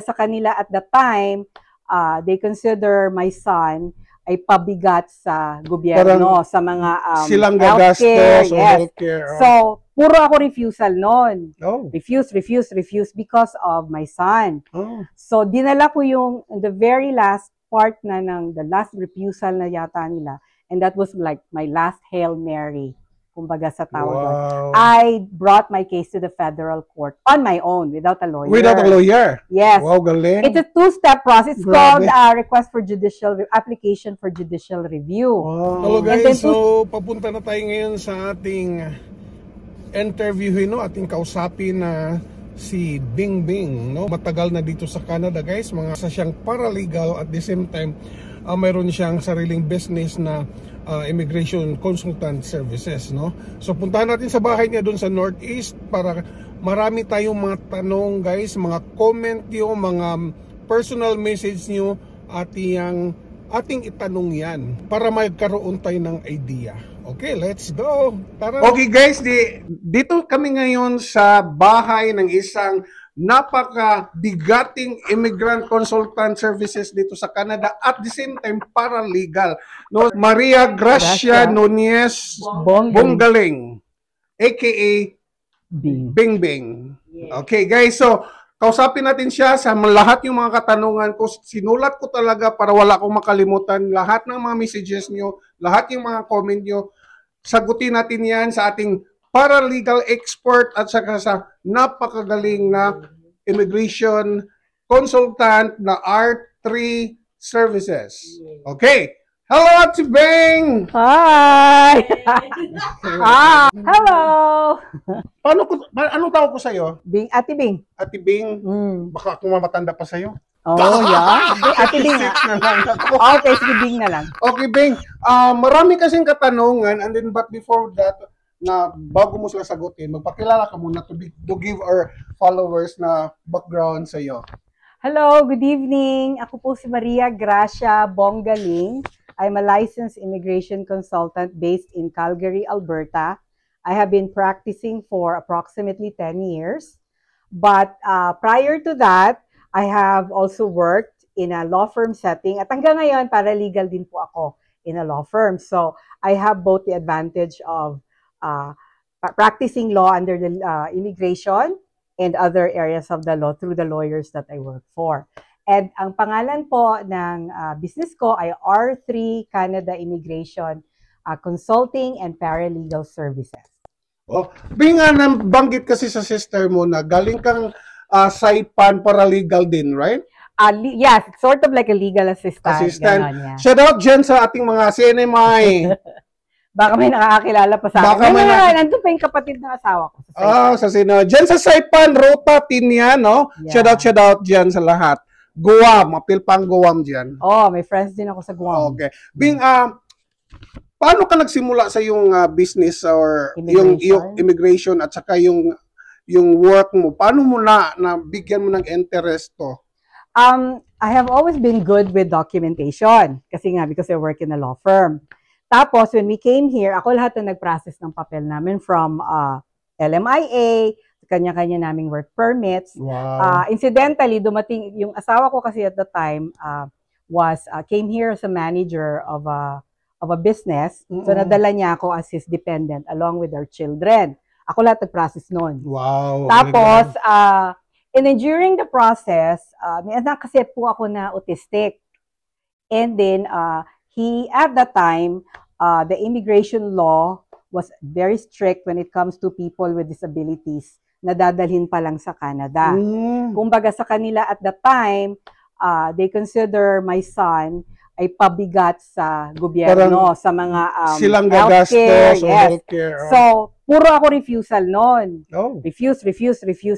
Sa kanila at the time, they consider my son ay pabigat sa gobyerno, sa mga silang healthcare. gagastos o Yes. healthcare. So, puro ako refusal noon. Oh. Refuse because of my son. Oh. So, dinala ko yung the very last part na ng the last refusal na yata nila. And that was like my last Hail Mary. Kumbaga sa tawag doon. Wow. I brought my case to the federal court on my own, without a lawyer. Without a lawyer? Yes. Wow, galing. It's a two-step process. It's Grabe. called request for judicial, application for judicial review. Wow. Hello guys, so papunta na tayo ngayon sa ating interview, no? Ating kausapin na si Bing Bing, no? Matagal na dito sa Canada guys, mga sa siyang paralegal at the same time mayroon siyang sariling business na immigration consultant services, no? So puntahan natin sa bahay niya doon sa Northeast para marami tayong mga tanong guys, mga comment niyo, mga personal message niyo at ating itanong yan para magkaroon tayo ng idea. Okay, let's go. Tara. Okay guys, dito kami ngayon sa bahay ng isang napakabigating immigrant consultant services dito sa Canada at the same time paralegal, no? Maria Gracia Nunez Bonggaling, aka Bing Bing. Okay guys, so kausapin natin siya sa lahat yung mga katanungan ko. Sinulat ko talaga para wala akong makalimutan lahat ng mga messages nyo, lahat yung mga comment nyo. Sagutin natin yan sa ating paralegal expert at saka sa napakagaling na immigration consultant na R3 Services. Okay. Hello, Ate Bing! Hi! Hello! Anong tawag ko sa'yo? Bing, Ate Bing. Ate Bing? Baka akong mamatanda pa sa'yo. Oh, yeah. Ate Bing. Okay, sige, Bing na lang. Okay, Bing. Marami kasing katanungan and then but before that, na bago mo sila sagutin, magpakilala ka muna to give our followers na background sa iyo. Hello, good evening. Ako po si Maria Gracia Bonggaling. I'm a licensed immigration consultant based in Calgary, Alberta. I have been practicing for approximately 10 years. But prior to that, I have also worked in a law firm setting. At hanggang ngayon, paralegal din po ako in a law firm. So I have both the advantage of practicing law under the immigration and other areas of the law through the lawyers that I work for. And ang pangalan po ng business ko ay R3 Canada Immigration Consulting and Paralegal Services. Oh, Bing, banggit kasi sa sister mo na galing kang Saipan paralegal din, right? Yes, sort of like a legal assistant. Ganon, yeah. Shout out dyan sa ating mga CNMI. Baka may nakakakilala pa sa akin. Nandun pa yung kapatid ng asawa ko. Dyan sa Saipan, Rota, Tinya, no? Yeah. Shout out dyan sa lahat. Guam, mapilpang Guam dyan. Oh, may friends din ako sa Guam. Okay. Bing, paano ka nagsimula sa yung business or yung immigration at saka yung work mo? Paano mo na bigyan mo ng interest to? I have always been good with documentation. Kasi nga, because I work in a law firm. Tapos, when we came here, ako lahat na nag-process ng papel namin from LMIA, kanya-kanya naming work permits. Wow. Incidentally, dumating, yung asawa ko kasi at the time came here as a manager of a business. So, nadala niya ako as his dependent along with our children. Ako lahat nag-process noon. Wow. Tapos, and then during the process, may anak kasi po ako na autistic. And then, at that time, the immigration law was very strict when it comes to people with disabilities na dadalhin pa lang sa Canada. Kumbaga sa kanila at the time, they consider my son ay pabigat sa gobyerno, sa mga silang gagastos o healthcare. So, puro ako refusal noon. Oh. Refuse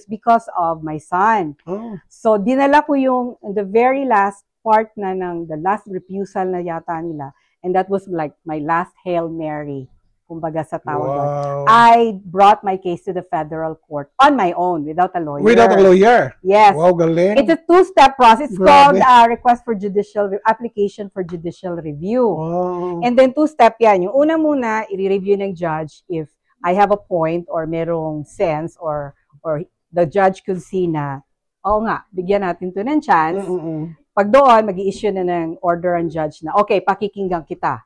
because of my son. Oh. So, dinala ko yung the very last part na ng the last refusal na yata nila. And that was like my last Hail Mary. Kumbaga sa tawag doon. I brought my case to the federal court on my own, without a lawyer. Without a lawyer? Yes. Wow, galing. It's a two-step process. It's called request for judicial, application for judicial review. Wow. And then two-step yan. Yung una muna, i-review ng judge if I have a point or merong sense or the judge could see na, oo nga, bigyan natin to ng chance. Pag doon, mag-i-issue na ng order ang judge na, okay, pakikinggan kita.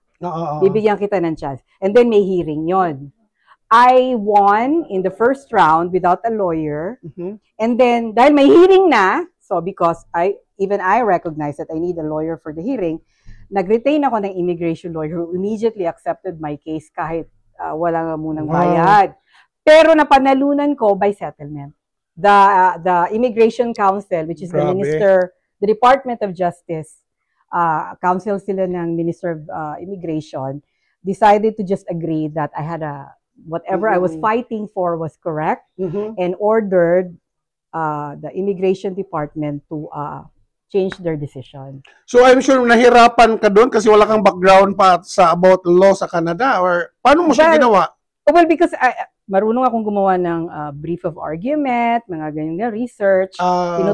Bibigyan kita ng chance. And then may hearing yon. I won in the first round without a lawyer. And then, dahil may hearing na, so because I recognize that I need a lawyer for the hearing, nag-retain ako ng immigration lawyer who immediately accepted my case kahit wala nga munang bayad. Pero napanalunan ko by settlement. The Immigration Council, which is the Department of Justice, council sila ng Minister of Immigration, decided to just agree that I had whatever I was fighting for was correct, and ordered the Immigration Department to change their decision. So I'm sure nahirapan ka doon kasi wala kang background pa about law sa Canada, or paano mo siya ginawa? Well, because marunong akong gumawa ng brief of argument, mga ganyan na research,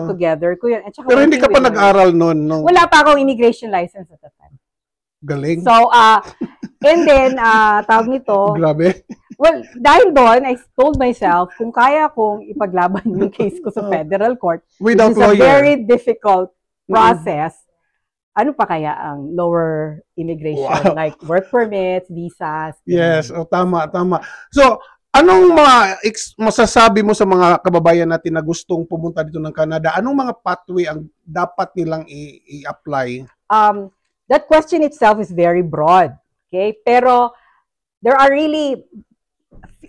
together ko yun. Pero hindi ka pa nag-aral noon, no? Wala pa akong immigration license at that time. Galing. So, and then, tawag nito, grabe. Well, dahil doon, I told myself, kung kaya kong ipaglaban yung case ko sa federal court, without which is a very difficult process, ano pa kaya ang lower immigration, like work permits, visas? Yes, tama. So, anong masasabi mo sa mga kababayan natin na gustong pumunta dito ng Canada? Anong mga pathway ang dapat nilang i-apply? That question itself is very broad. Okay? Pero there are really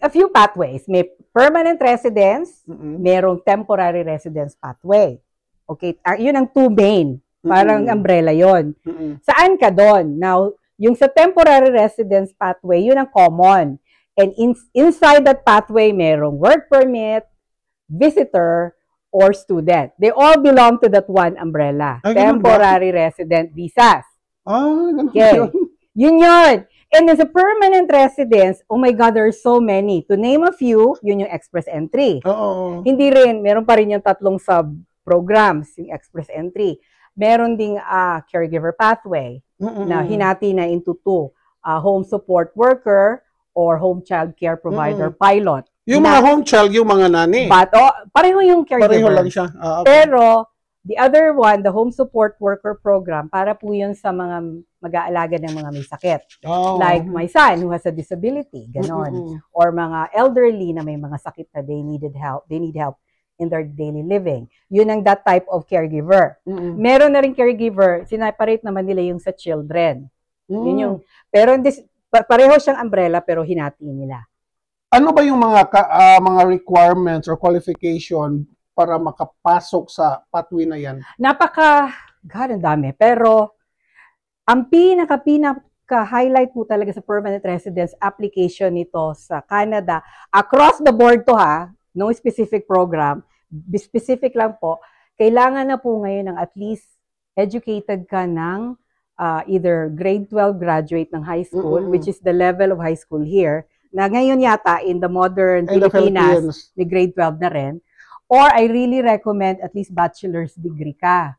a few pathways. May permanent residence, merong temporary residence pathway. Okay? Yun ang two main. Parang umbrella yon. Saan ka doon? Now, yung sa temporary residence pathway, yun ang common. And inside that pathway, merong work permit, visitor, or student. They all belong to that one umbrella. Temporary resident visas. Okay. Yun. And as a permanent residence, oh my God, there are so many. To name a few, yun yung express entry. Hindi rin, meron pa rin yung 3 sub-programs, yung express entry. Meron ding caregiver pathway na hinati na into 2. Home support worker or home child care provider pilot. Yung mga home child, yung mga nani. But, pareho yung caregiver. Pareho lang siya. Okay. Pero, the other one, the home support worker program, para po yun sa mga mag-aalaga ng mga may sakit. Like my son who has a disability, ganon. Or mga elderly na may mga sakit na they need help in their daily living. Yun ang that type of caregiver. Meron na rin caregiver, sinaparate naman nila yung sa children. Yun yung, pero pareho siyang umbrella pero hinati nila. Ano ba yung mga requirements or qualification para makapasok sa pathway na yan? God, ang dami. Pero, ang pinaka-highlight po talaga sa permanent residence application nito sa Canada, across the board to no specific program, specific lang po, kailangan na po ngayon ng at least educated ka ng either grade 12 graduate ng high school, which is the level of high school here, na ngayon yata in the modern Pilipinas, may grade 12 na rin. Or I really recommend at least bachelor's degree ka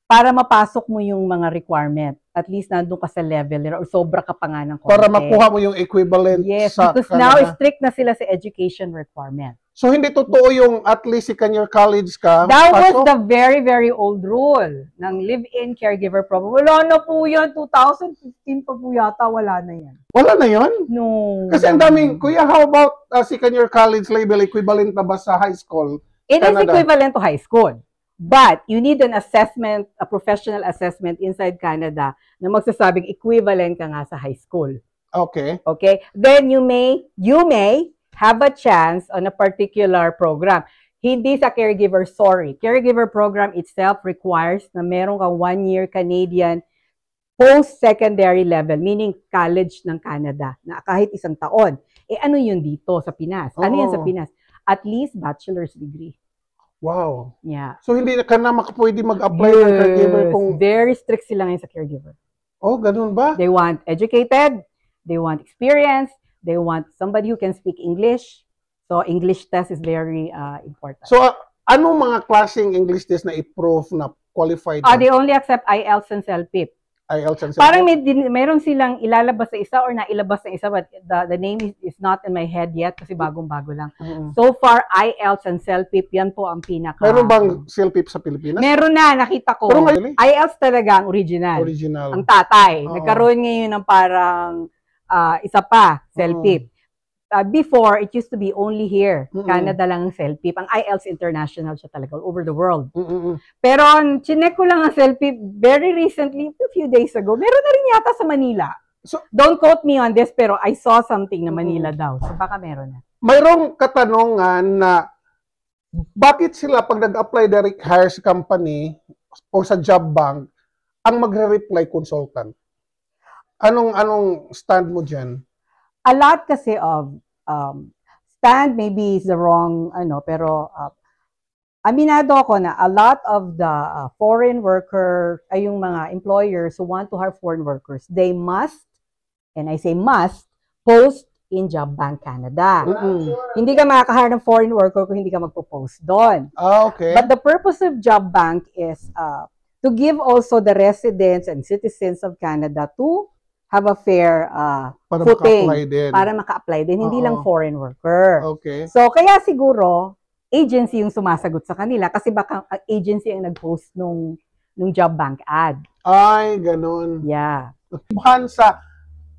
para mapasok mo yung mga requirement. At least nandun ka sa level or sobra ka pa nga ng konti. Para makuha mo yung equivalent sa because Canada. Now strict na sila sa education requirement. So hindi totoo yung at least second-year college ka? That was the very, very old rule ng live-in caregiver program. Wala na po yan. 2015 pa po yata. Wala na yan. Wala na yan? No. Kasi ang daming, kuya, how about second-year college level? Equivalent na ba sa high school? It is equivalent to high school. But you need an assessment, a professional assessment inside Canada na magsasabing equivalent ka nga sa high school. Okay. Okay? Then you may have a chance on a particular program. Hindi sa caregiver, sorry. Caregiver program itself requires na meron kang 1-year Canadian post-secondary level, meaning college ng Canada, na kahit 1 taon. Ano yun dito sa Pinas? Ano yan sa Pinas? At least bachelor's degree. Wow. Yeah. So hindi ka na pwede mag-apply ng caregiver kung... Very strict sila ngayon sa caregiver. Oh, ganun ba? They want educated, they want experience, they want somebody who can speak English. So English test is very important. So anong mga klaseng English test na i-proof na qualified? They only accept IELTS and CELPIP. IELTS and Parang meron silang ilalabas sa isa or nailabas sa isa, but the name is not in my head yet kasi bagong-bago lang. So far, IELTS and CELPIP, yan po ang pinaka... Meron bang CELPIP sa Pilipinas? Meron na, nakita ko. Pero ngayon, IELTS talaga ang original. Ang tatay. Nagkaroon ngayon ng parang isa pa, CELPIP. Before, it used to be only here. Canada lang ang CELPIP. Ang IELTS international siya talaga, all over the world. Pero, chinek ko lang ang CELPIP very recently, a few days ago. Meron na rin yata sa Manila. So, don't quote me on this, pero I saw something na Manila daw. So, baka meron na. Mayroong katanungan na bakit sila pag nag-apply direct hire sa company o sa job bank, ang magre-reply consultant? Anong stand mo dyan? A lot kasi of stand maybe is the wrong pero aminado ako na a lot of the foreign worker ay yung mga employers who want to hire foreign workers, they must, and I say must, post in Job Bank Canada. Hindi ka makaka-hire ng foreign worker kung hindi ka magpo-post doon. Okay. But the purpose of Job Bank is to give also the residents and citizens of Canada to have a fair footing para maka-apply din, hindi lang foreign worker. Okay. So, kaya siguro, agency yung sumasagot sa kanila kasi baka agency ang nag-post nung job bank ad. Ay, ganun. Yeah. Bukan sa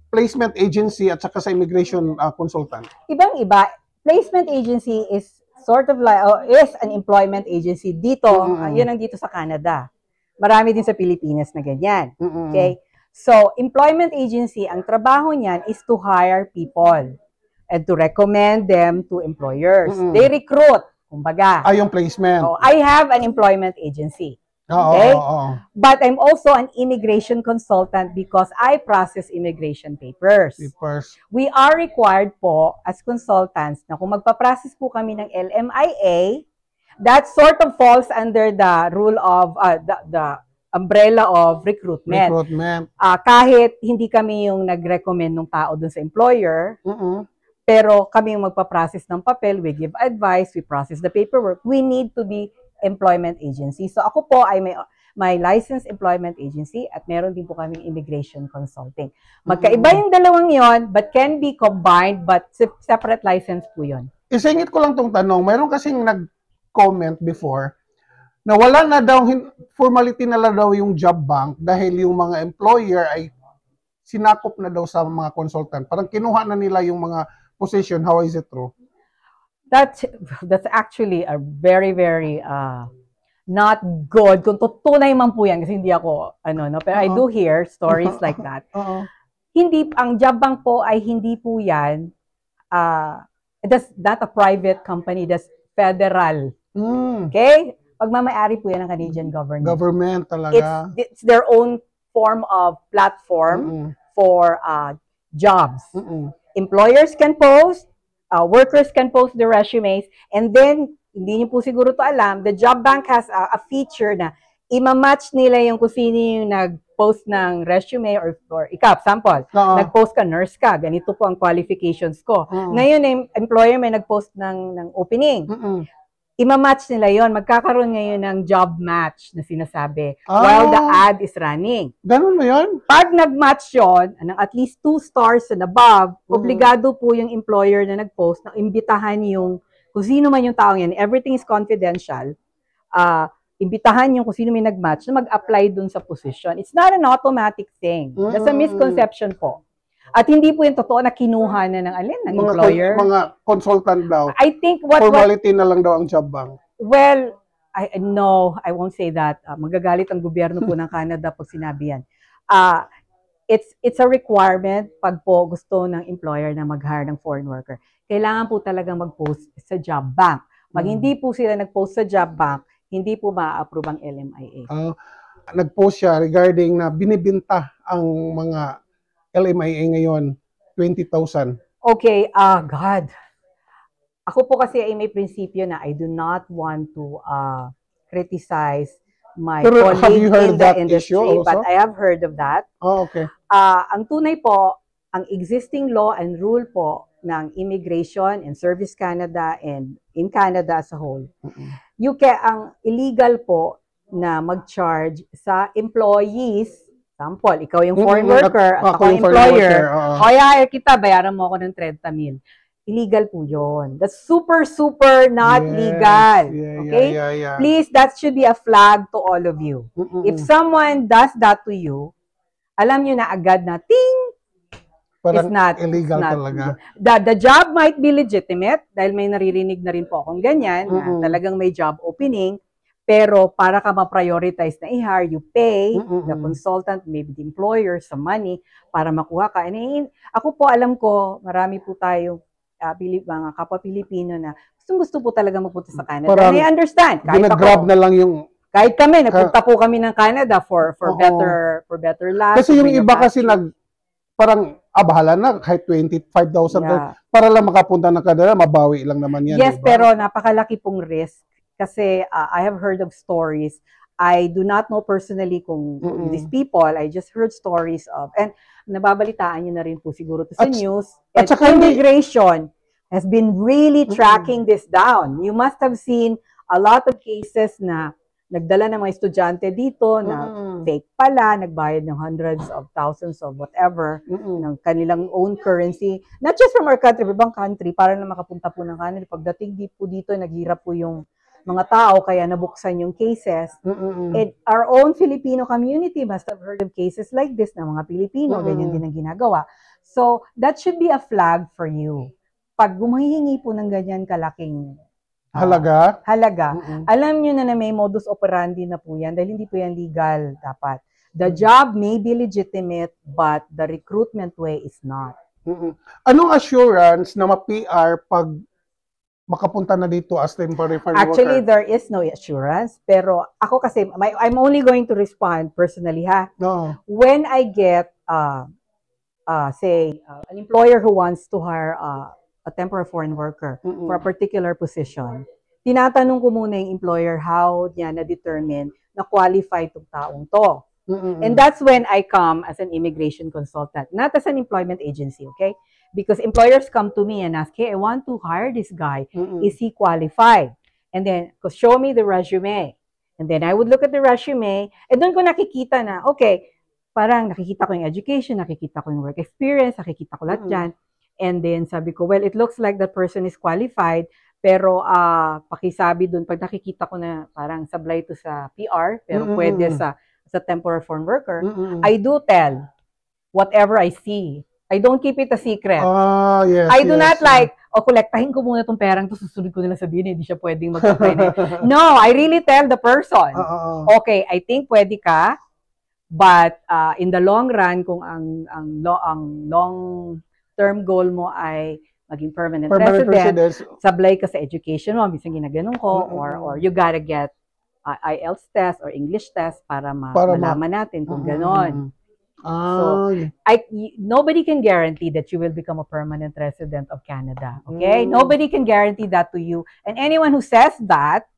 placement agency at saka sa immigration consultant? Ibang-iba. Placement agency is sort of like, is an employment agency dito, yun ang dito sa Canada. Marami din sa Pilipinas na ganyan. Okay? So, employment agency, ang trabaho niyan is to hire people and to recommend them to employers. They recruit, kumbaga. Yung placement. So, I have an employment agency. Okay? But I'm also an immigration consultant because I process immigration papers. We are required po as consultants na kung magpa-process po kami ng LMIA, that sort of falls under the rule of the umbrella of recruitment. Kahit hindi kami yung nag-recommend ng tao dun sa employer, pero kami yung magpa-process ng papel, we give advice, we process the paperwork, we need to be employment agency. So ako po ay may licensed employment agency at meron din po kaming immigration consulting. Magkaiba yung dalawang yon, but can be combined, but separate license po yon. Isingit ko lang tong tanong, mayroon kasing nag-comment before na wala na daw, formality na lang daw yung job bank dahil yung mga employer ay sinakop na daw sa mga consultant. Parang kinuha na nila yung mga position. How is it true? That's actually a very, very not good. Kung tutunay man po yan, kasi hindi ako, pero I do hear stories like that. Ang job bank po ay hindi po yan, that's not a private company, that's federal. Okay? Pagmamayari po yan ng Canadian government. Government talaga. It's their own form of platform for jobs. Employers can post, workers can post their resumes, and then, hindi niyo po siguro to alam, the job bank has a feature na ima-match nila yung kung sino yung nag-post ng resume or ikaw, sample, nag-post ka, nurse ka, ganito po ang qualifications ko. Ngayon, employer may nag-post ng opening. Ima-match nila yon, magkakaroon ngayon ng job match na sinasabi while the ad is running. Ganun mo yun? Pag nag-match yon, ng at least 2 stars and above, obligado po yung employer na nag-post na imbitahan yung kung sino man yung taong yan, everything is confidential, imbitahan yung kung sino may nag-match na mag-apply dun sa position. It's not an automatic thing. That's a misconception po. At hindi po yung totoo na kinuha na ng employer. Mga consultant daw. I think formality na lang daw ang job bank. Well, no, I won't say that. Magagalit ang gobyerno po ng Canada pag sinabi yan. It's a requirement pag po gusto ng employer na mag-hire ng foreign worker. Kailangan po talagang mag-post sa job bank. Pag hindi po sila nag-post sa job bank, hindi po ma-approve ang LMIA. Nag-post siya regarding na binibinta ang mga LMIA ngayon, 20,000. Okay, God. Ako po kasi ay may prinsipyo na I do not want to criticize my colleague in the industry, but I have heard of that. Okay. Ang tunay po, ang existing law and rule po ng Immigration and Service Canada and in Canada as a whole, ang illegal po na mag-charge sa employees, Example, ikaw yung foreign worker at ako yung employer. O i-hire kita, bayaran mo ako ng 30,000. Illegal po yun. That's super, super not legal. Okay? Please, that should be a flag to all of you. If someone does that to you, alam nyo na agad na, ting! Parang it's not illegal it's not, talaga. The job might be legitimate, dahil may naririnig na rin po akong ganyan, na talagang may job opening, pero para ka ma-prioritize na i-hire, you pay the consultant, maybe the employer, some money, para makuha ka. And ako po, alam ko, marami po tayo, mga kapwa Pilipino na gusto po talaga magpunta sa Canada. Parang and I understand. Ginagrab na lang yung... Kahit kami, nagpunta po kami ng Canada for better life. Kasi yung iba kasi parang, bahala na, kahit 25,000 para lang makapunta ng Canada, mabawi lang naman yan. Yes, diba? pero napakalaki pong risk. Kasi I have heard of stories. I do not know personally kung these people. I just heard stories of, and nababalitaan nyo na rin po siguro to sa news. At immigration has been really tracking this down. You must have seen a lot of cases na nagdala ng mga estudyante dito na fake pala, nagbayad ng hundreds of thousands of whatever ng kanilang own currency. Not just from our country, ibang country, para na makapunta po ng Canada. Pagdating po dito, naghirap po yung mga tao, kaya nabuksan yung cases. And our own Filipino community must have heard of cases like this na mga Pilipino, ganyan din ang ginagawa. So, that should be a flag for you. Pag gumahingi po ng ganyan kalaking halaga, alam nyo na may modus operandi na po yan, dahil hindi po yan legal dapat. The job may be legitimate, but the recruitment way is not. Anong assurance na ma-PR pag makapunta na dito as temporary foreign worker? Actually, there is no assurance. Pero ako kasi, I'm only going to respond personally, ha? No. When I get, say, an employer who wants to hire a temporary foreign worker for a particular position, tinatanong ko muna yung employer how niya na-determine na qualified itong taong to. And that's when I come as an immigration consultant, not as an employment agency, okay? Because employers come to me and ask, hey, I want to hire this guy. Is he qualified? And then, show me the resume. And then I would look at the resume, and doon ko nakikita na, okay, parang nakikita ko yung education, nakikita ko yung work experience, nakikita ko lahat dyan. And then sabi ko, well, it looks like that person is qualified, pero pakisabi doon, pag nakikita ko na parang sablay to sa PR, pero pwede sa temporary foreign worker, I do tell whatever I see. I don't keep it a secret. Yes, I do not like, kolektahin ko muna itong perang to, susunod ko nila sabihin, hindi siya pwedeng mag-apply na. No, I really tell the person, okay, I think pwede ka, but in the long run, kung ang long-term goal mo ay maging permanent resident, sablay ka sa education mo, minsan ginaganon ko, or you gotta get IELTS test or English test para malaman natin kung ganon. So, nobody can guarantee that you will become a permanent resident of Canada. Okay? Nobody can guarantee that to you. And anyone who says that,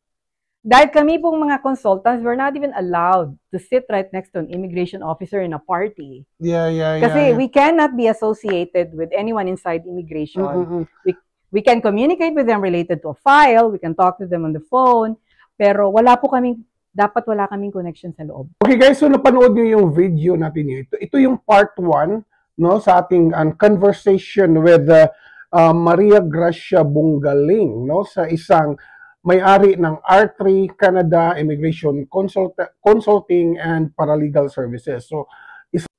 dahil kami pong mga consultants, we're not even allowed to sit right next to an immigration officer in a party. Kasi we cannot be associated with anyone inside immigration. We can communicate with them related to a file, we can talk to them on the phone, pero dapat wala kaming connection sa loob. Okay guys, so napanood niyo yung video natin ito. Ito yung part 1, no, sa ating conversation with Maria Gracia Bungaling, no, sa isang may-ari ng R3 Canada Immigration Consulting and Paralegal Services. So,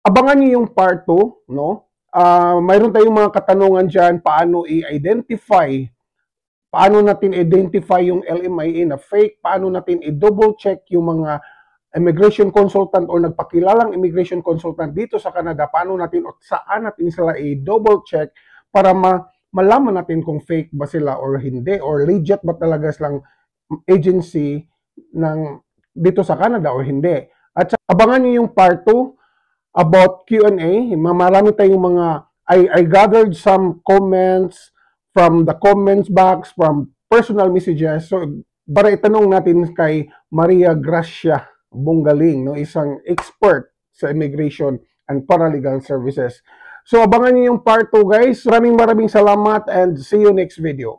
abangan niyo yung part 2, no? Mayroon tayong mga katanungan diyan, paano paano natin identify yung LMIA na fake, paano natin i-double check yung mga immigration consultant o nagpakilalang immigration consultant dito sa Canada, paano natin o saan natin sila i-double check para malaman natin kung fake ba sila or hindi, or legit ba talaga silang agency dito sa Canada or hindi. At abangan niyo yung part 2 about Q&A. Marami tayong I gathered some comments from the comments box, from personal messages. So, para itanong natin kay Maria Gracia Bungaling, no, isang expert sa immigration and paralegal services. So, abangan niyo yung part 2, guys. Maraming salamat and see you next video.